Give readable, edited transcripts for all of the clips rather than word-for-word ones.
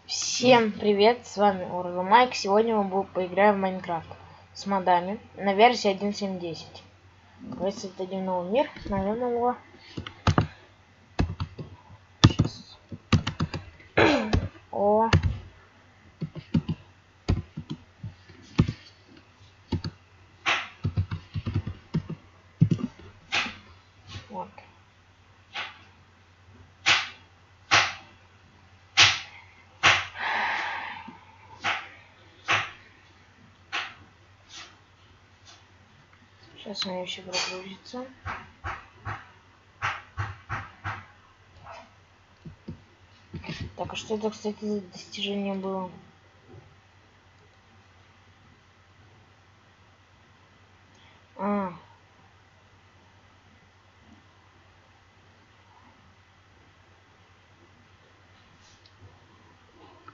Всем привет, с вами Майк. Сегодня мы поиграем в Майнкрафт с модами на версии 1.7.10. Давайте создадим новый мир, наверное, его. Сейчас. О. Вот. Сейчас она еще прогрузится. Так, а что это, кстати, за достижение было?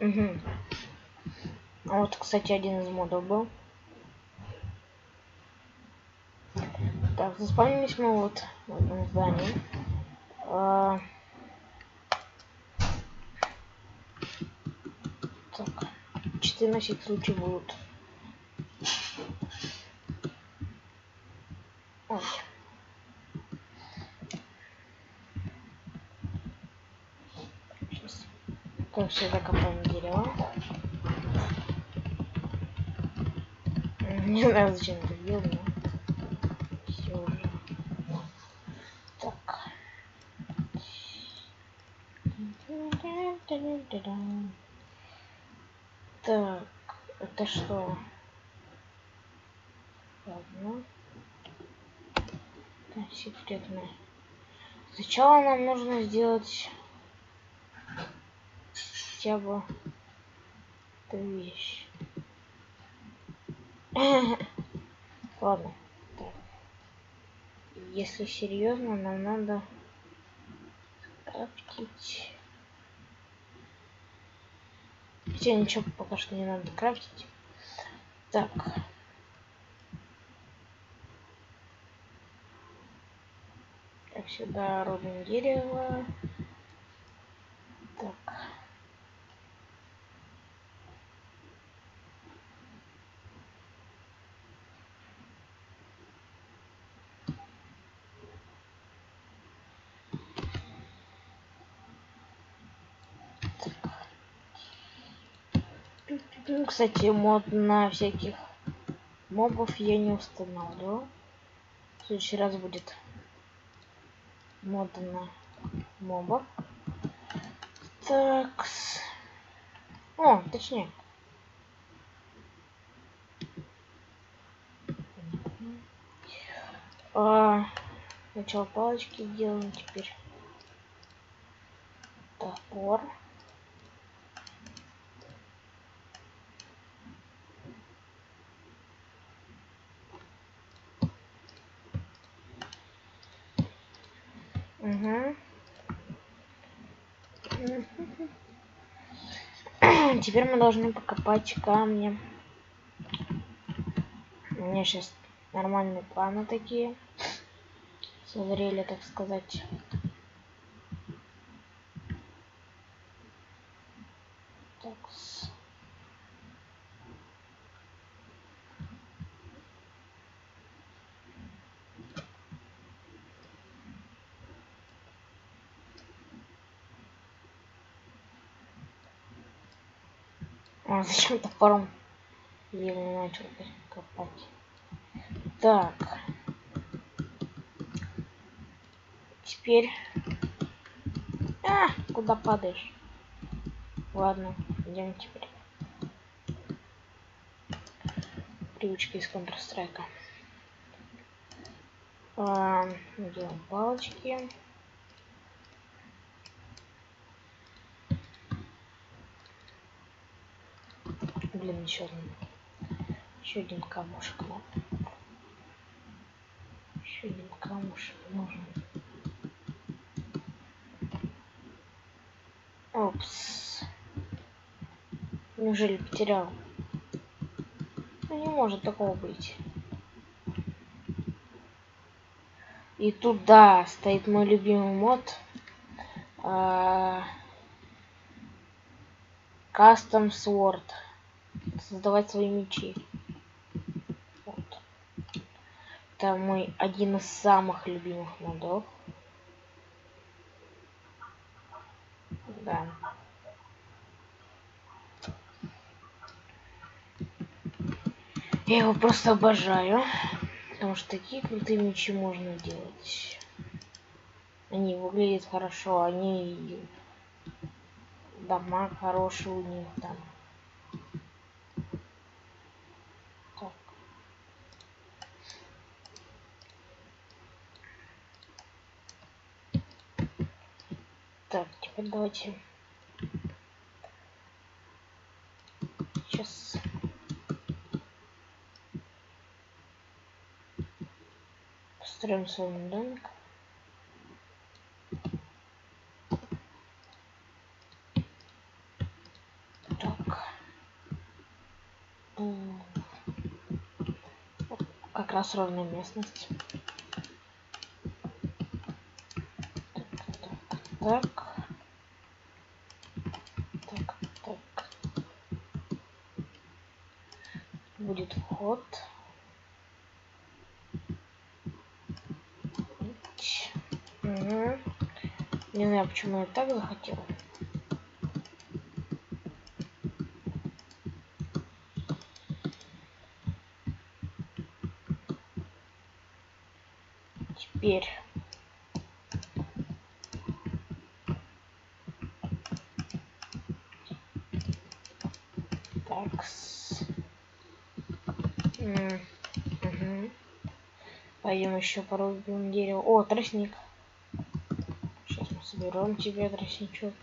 Угу. А вот, кстати, один из модов был. Так, заспавнились мы вот в этом здании. Так, 4 на всякий случай будут. Ой. Сейчас. Как всегда копаем дерево. Не знаю, зачем это делал, но все уже. Так. Так, это что? Ладно. Так, секретное. Сначала нам нужно сделать хотя бы эту вещь. Ладно. Так. Если серьезно, нам надо крафтить. Хотя ничего пока что не надо крафтить. Так. Так, сюда рубим дерево. Так. Кстати, мод на всяких мобов я не устанавливал. В следующий раз будет мод на мобов. Так. О, точнее. Сначала палочки делаем, теперь топор. Угу. Теперь мы должны покопать камни. У меня сейчас нормальные планы такие. Созрели, так сказать. Такс. А зачем топором? Я не начал копать. Так. Теперь... куда падаешь? Ладно, идем теперь. Привычки из Counter-Strike. Делаем палочки. Блин, еще один камушек, да? Еще один камушек нужен. Опс. Неужели потерял? Ну, не может такого быть. И туда стоит мой любимый мод. Custom Sword. Создавать свои мечи. Вот. Это мой один из самых любимых модов. Да. Я его просто обожаю. Потому что такие крутые мечи можно делать. Они выглядят хорошо, они дамаг хороший у них там. Так. Так, теперь давайте сейчас построим свой домик. Так. Как раз ровная местность. Так. Так. Будет вход. Угу. Не знаю, почему я так захотел. Теперь так. Угу. Пойдем еще порубим дерево. О, тростник. Сейчас мы соберем тебе тростничок.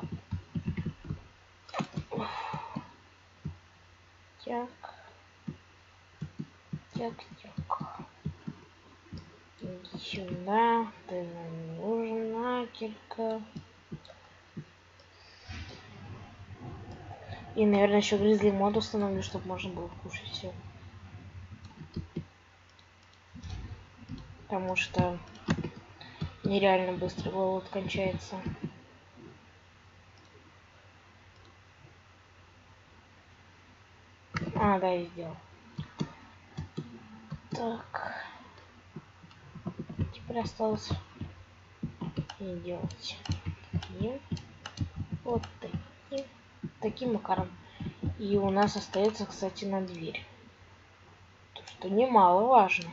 Так. Иди сюда. Ты нам не нужна, кирка. И, наверное, еще гризли мод установлю, чтобы можно было кушать все. Потому что нереально быстро голод кончается. А, да, я сделал. Так. Теперь осталось и делать такие. Вот таким макаром. И у нас остается, кстати, на дверь. То, что немаловажно.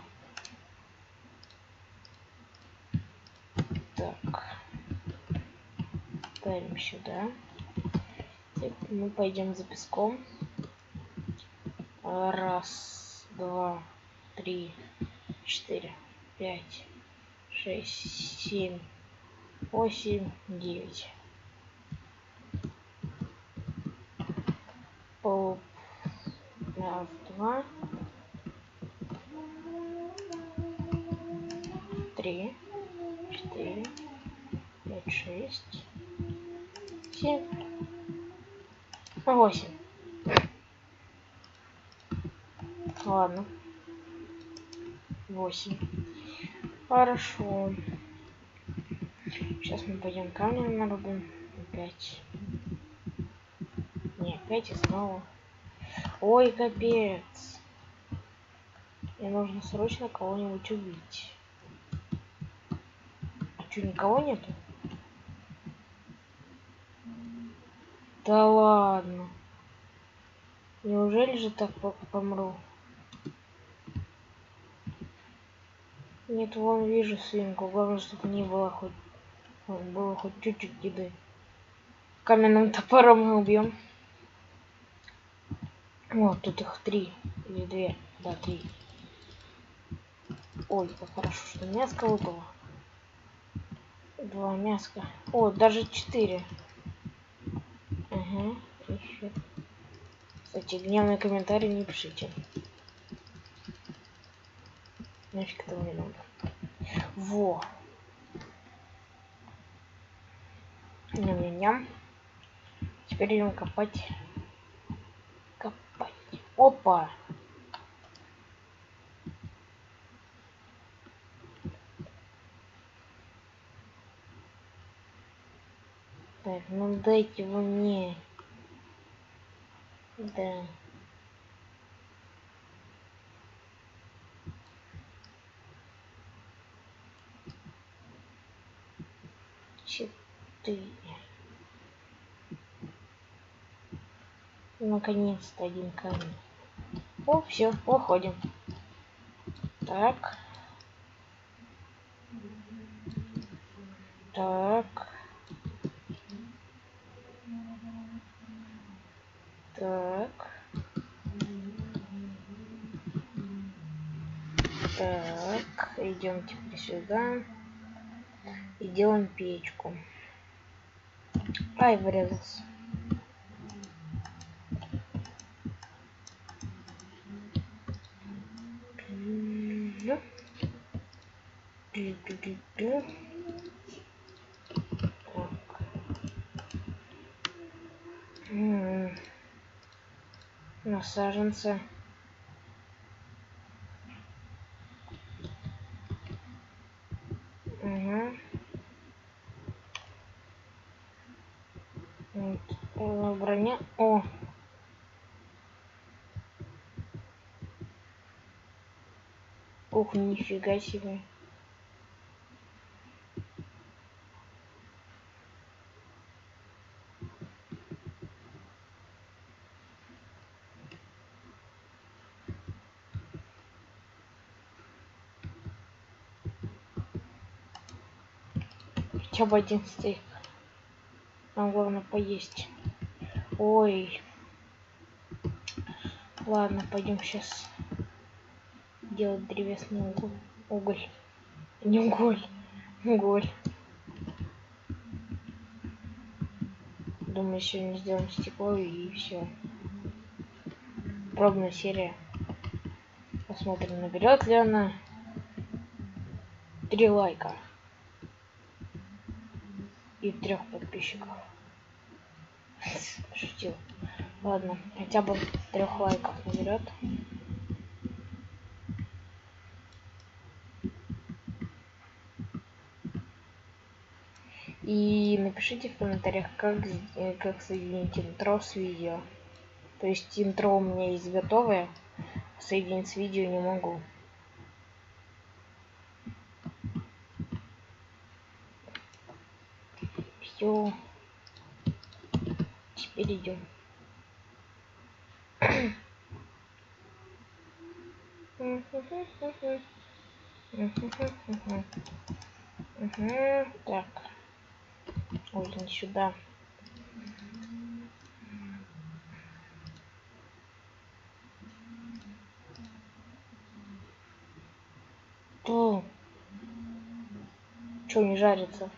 Так. Ставим сюда. Теперь мы пойдем за песком. Раз, два, три, 4, 5, 6, 7, 8, 9. Раз, два, 3, 4, 5, 6, 7, 8. Ладно. 8. Хорошо. Сейчас мы пойдем камнем нарубим. Опять. Не, опять и снова. Ой, капец. Мне нужно срочно кого-нибудь убить. А что, никого нету? Да ладно. Неужели же так помру? Нет, вон вижу свинку. Главное, чтобы не было хоть чуть-чуть еды. Каменным топором мы убьем. Вот, тут их 3 или 2. Да, 3. Ой, как хорошо, что мяско выпало. 2 мяска. О, даже 4. Ага, еще. Кстати, гневные комментарии не пишите. Нафиг этого не надо. Во. Ням-ням-ням. Теперь идем копать. Опа. Так, ну дайте вы мне. Да. Четыре. Наконец-то один камень. О, все, уходим. Так. Так. Так. Так. Идем теперь сюда. И делаем печку. Ай, врезался. На саженце. Угу. Вот. Броня. О! Ух, нифига себе. Хотя бы один стейк. Нам главное поесть. Ой. Ладно, пойдем сейчас делать древесный уголь. Не уголь. Уголь. Думаю, сегодня сделаем стекло и все. Пробная серия. Посмотрим, наберет ли она 3 лайка и 3 подписчиков. Шутил. Ладно, хотя бы 3 лайков наберет. И напишите в комментариях, как соединить интро с видео. То есть интро у меня есть готовое, соединить с видео не могу. Все. Теперь идем. Так. Ой, не сюда. Чё не жарится?